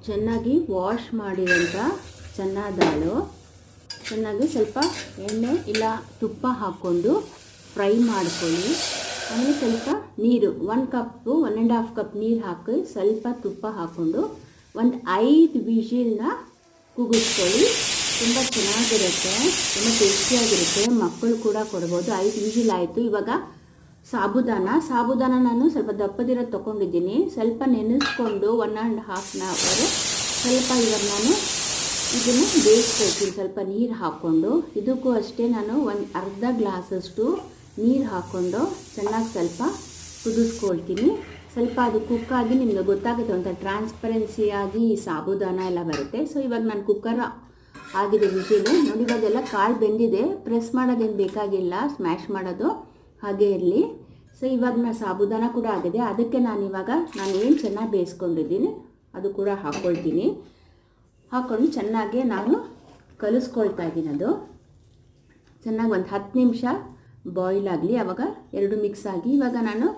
ಚೆನ್ನಾಗಿ ವಾಶ್ ಮಾಡಿರೋಂಥ ಚೆನ್ನ ದಾಳು ಚೆನ್ನಾಗಿ ಸ್ವಲ್ಪ ಎಣ್ಣೆ ಇಲ್ಲ ತುಪ್ಪ ಹಾಕ್ಕೊಂಡು ಫ್ರೈ ಮಾಡ್ಕೊಳ್ಳಿ. ಆಮೇಲೆ ಸ್ವಲ್ಪ ನೀರು 1 ಕಪ್ಪು 1.5 ಕಪ್ ನೀರು ಹಾಕಿ ಸ್ವಲ್ಪ ತುಪ್ಪ ಹಾಕ್ಕೊಂಡು ಒಂದು 5 ವಿಷಿಲ್ನ ಕೂಗಿಸ್ಕೊಳ್ಳಿ. ತುಂಬ ಚೆನ್ನಾಗಿರುತ್ತೆ, ತುಂಬ ಟೇಸ್ಟಿಯಾಗಿರುತ್ತೆ, ಮಕ್ಕಳು ಕೂಡ ಕೊಡ್ಬೋದು. 5 ವಿಷಿಲ್ ಆಯಿತು. ಇವಾಗ ಸಾಬುದಾನ ನಾನು ಸ್ವಲ್ಪ ದಪ್ಪದಿರೋದು ತೊಗೊಂಡಿದ್ದೀನಿ. ಸ್ವಲ್ಪ ನೆನೆಸ್ಕೊಂಡು 1.5 ಅವರ್ ಸ್ವಲ್ಪ ಇವಾಗ ನಾನು ಇದನ್ನು ಬೇಯಿಸ್ಕೊಳ್ತೀನಿ ಸ್ವಲ್ಪ ನೀರು ಹಾಕ್ಕೊಂಡು. ಇದಕ್ಕೂ ಅಷ್ಟೇ ನಾನು ಒಂದು ಅರ್ಧ ಗ್ಲಾಸಷ್ಟು ನೀರು ಹಾಕ್ಕೊಂಡು ಚೆನ್ನಾಗಿ ಸ್ವಲ್ಪ ಕುದಿಸ್ಕೊಳ್ತೀನಿ. ಸ್ವಲ್ಪ ಅದು ಕುಕ್ಕಾಗಿ ನಿಮಗೆ ಗೊತ್ತಾಗುತ್ತೆ, ಒಂಥರ ಟ್ರಾನ್ಸ್ಪರೆನ್ಸಿಯಾಗಿ ಸಾಬುದಾನ ಎಲ್ಲ ಬರುತ್ತೆ. ಸೊ ಇವಾಗ ನಾನು ಕುಕ್ಕರ್ ಆಗಿದೆ ವಿಷಿಲು ನೋಡಿ. ಇವಾಗೆಲ್ಲ ಕಾಳು ಬೆಂದಿದೆ, ಪ್ರೆಸ್ ಮಾಡೋದೇನು ಬೇಕಾಗಿಲ್ಲ, ಸ್ಮ್ಯಾಶ್ ಮಾಡೋದು ಹಾಗೆ ಇರಲಿ. ಸೊ ಇವಾಗ ಸಾಬುದಾನ ಕೂಡ ಆಗಿದೆ. ಅದಕ್ಕೆ ನಾನು ಏನು ಚೆನ್ನಾಗಿ ಬೇಯಿಸ್ಕೊಂಡಿದ್ದೀನಿ ಅದು ಕೂಡ ಹಾಕ್ಕೊಳ್ತೀನಿ. ಹಾಕ್ಕೊಂಡು ಚೆನ್ನಾಗಿ ನಾನು ಕಲಿಸ್ಕೊಳ್ತಾ ಇದ್ದೀನಿ. ಅದು ಚೆನ್ನಾಗಿ ಒಂದು 10 ನಿಮಿಷ ಬಾಯ್ಲ್ ಆಗಲಿ. ಆವಾಗ ಎರಡು ಮಿಕ್ಸ್ ಆಗಿ ಇವಾಗ ನಾನು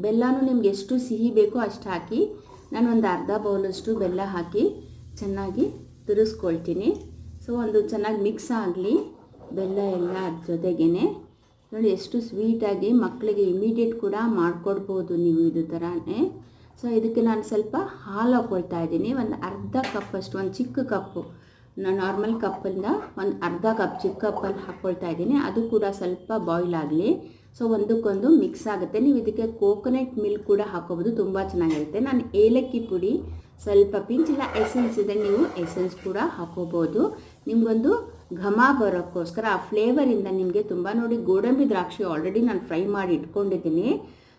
ಬೆಲ್ಲನೂ ನಿಮ್ಗೆ ಎಷ್ಟು ಸಿಹಿ ಬೇಕೋ ಅಷ್ಟು ಹಾಕಿ ನಾನು ಒಂದು ಅರ್ಧ ಬೌಲಷ್ಟು ಬೆಲ್ಲ ಹಾಕಿ ಚೆನ್ನಾಗಿ ತಿರುಗಿಸ್ಕೊಳ್ತೀನಿ. ಸೊ ಒಂದು ಚೆನ್ನಾಗಿ ಮಿಕ್ಸ್ ಆಗಲಿ ಬೆಲ್ಲ ಎಲ್ಲ ಅದ್ರ ಜೊತೆಗೇ. ನೋಡಿ ಎಷ್ಟು ಸ್ವೀಟಾಗಿ ಮಕ್ಕಳಿಗೆ ಇಮಿಡಿಯೇಟ್ ಕೂಡ ಮಾಡಿಕೊಡ್ಬೋದು ನೀವು ಇದು ಥರನೇ. ಸೊ ಇದಕ್ಕೆ ನಾನು ಸ್ವಲ್ಪ ಹಾಲು ಹಾಕ್ಕೊಳ್ತಾ ಇದ್ದೀನಿ. ಒಂದು ಅರ್ಧ ಕಪ್ಪಷ್ಟು, ಒಂದು ಚಿಕ್ಕ ಕಪ್ಪು, ನಾನು ನಾರ್ಮಲ್ ಕಪ್ಪಿಂದ ಒಂದು ಅರ್ಧ ಕಪ್ ಚಿಕ್ಕ ಕಪ್ಪಲ್ಲಿ ಹಾಕ್ಕೊಳ್ತಾ ಇದ್ದೀನಿ. ಅದು ಕೂಡ ಸ್ವಲ್ಪ ಬಾಯ್ಲ್ ಆಗಲಿ. ಸೊ ಒಂದಕ್ಕೊಂದು ಮಿಕ್ಸ್ ಆಗುತ್ತೆ. ನೀವು ಇದಕ್ಕೆ ಕೋಕೋನಟ್ ಮಿಲ್ಕ್ ಕೂಡ ಹಾಕೋಬೋದು, ತುಂಬ ಚೆನ್ನಾಗಿರುತ್ತೆ. ನಾನು ಏಲಕ್ಕಿ ಪುಡಿ ಸ್ವಲ್ಪ ಪಿಂಚ್ ಇಲ್ಲ ಎಸೆನ್ಸ್ ಇದೆ, ನೀವು ಎಸೆನ್ಸ್ ಕೂಡ ಹಾಕೋಬೋದು. ನಿಮಗೊಂದು ಘಮ ಬರೋಕ್ಕೋಸ್ಕರ ಆ ಫ್ಲೇವರಿಂದ ನಿಮಗೆ ತುಂಬ. ನೋಡಿ ಗೋಡಂಬಿ ದ್ರಾಕ್ಷಿ ಆಲ್ರೆಡಿ ನಾನು ಫ್ರೈ ಮಾಡಿ ಇಟ್ಕೊಂಡಿದ್ದೀನಿ.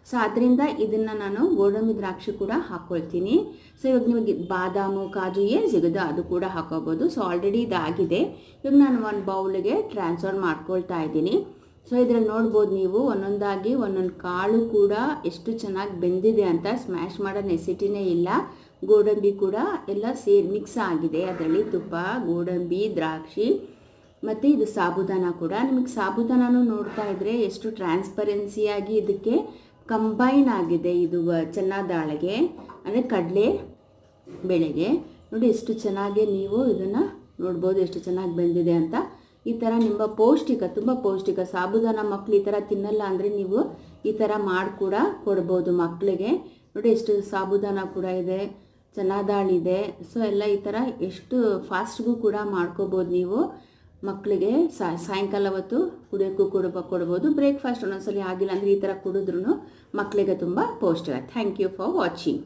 ಸೊ ಅದರಿಂದ ಇದನ್ನು ನಾನು ಗೋಡಂಬಿ ದ್ರಾಕ್ಷಿ ಕೂಡ ಹಾಕ್ಕೊಳ್ತೀನಿ. ಸೊ ಇವಾಗ ನಿಮಗೆ ಬಾದಾಮು ಕಾಜು ಏನು ಸಿಗೋದು ಅದು ಕೂಡ ಹಾಕೋಬೋದು. ಸೊ ಆಲ್ರೆಡಿ ಇದಾಗಿದೆ. ಇವಾಗ ನಾನು ಒಂದು ಬೌಲಿಗೆ ಟ್ರಾನ್ಸ್ಫರ್ ಮಾಡ್ಕೊಳ್ತಾ ಇದ್ದೀನಿ. ಸೊ ಇದರಲ್ಲಿ ನೋಡ್ಬೋದು ನೀವು ಒಂದೊಂದಾಗಿ ಒಂದೊಂದು ಕಾಳು ಕೂಡ ಎಷ್ಟು ಚೆನ್ನಾಗಿ ಬೆಂದಿದೆ ಅಂತ. ಸ್ಮ್ಯಾಶ್ ಮಾಡೋ ನೆಸಿಟಿನೇ ಇಲ್ಲ. ಗೋಡಂಬಿ ಕೂಡ ಎಲ್ಲ ಮಿಕ್ಸ್ ಆಗಿದೆ. ಅದರಲ್ಲಿ ತುಪ್ಪ, ಗೋಡಂಬಿ, ದ್ರಾಕ್ಷಿ ಮತ್ತು ಇದು ಸಾಬುದಾನ ಕೂಡ. ನಿಮಗೆ ಸಾಬುದಾನೂ ನೋಡ್ತಾ ಇದ್ದರೆ ಎಷ್ಟು ಟ್ರಾನ್ಸ್ಪರೆನ್ಸಿಯಾಗಿ ಇದಕ್ಕೆ ಕಂಬೈನ್ ಆಗಿದೆ. ಇದು ಚೆನ್ನ ದಾಳಿಗೆ ಅಂದರೆ ಕಡಲೆ ಬೇಳೆಗೆ ನೋಡಿ ಎಷ್ಟು ಚೆನ್ನಾಗಿ ನೀವು ಇದನ್ನು ನೋಡ್ಬೋದು, ಎಷ್ಟು ಚೆನ್ನಾಗಿ ಬೆಂದಿದೆ ಅಂತ. ಈ ಥರ ನಿಮ್ಮ ತುಂಬ ಪೌಷ್ಟಿಕ ಸಾಬುದಾನ ಮಕ್ಕಳು ಈ ಥರ ತಿನ್ನಲ್ಲ ಅಂದರೆ ನೀವು ಈ ಥರ ಮಾಡಿ ಕೂಡ ಕೊಡ್ಬೋದು ಮಕ್ಕಳಿಗೆ. ನೋಡಿ ಎಷ್ಟು ಸಾಬುದಾನ ಕೂಡ ಇದೆ, ಚೆನ್ನ ದಾಳಿದೆ. ಸೊ ಎಲ್ಲ ಈ ಥರ ಎಷ್ಟು ಫಾಸ್ಟ್ಗೂ ಕೂಡ ಮಾಡ್ಕೋಬೋದು ನೀವು ಮಕ್ಕಳಿಗೆ. ಸಾಯಂಕಾಲ ಹೊತ್ತು ಕುಡಿಯೋಕ್ಕೂ ಕೊಡ್ಬೋದು. ಬ್ರೇಕ್ಫಾಸ್ಟ್ ಒಂದೊಂದ್ಸಲಿ ಆಗಿಲ್ಲ ಅಂದರೆ ಈ ಥರ ಕುಡಿದ್ರೂ ಮಕ್ಕಳಿಗೆ ತುಂಬ ಪೌಷ್ಟಿಕ. Thank you for watching.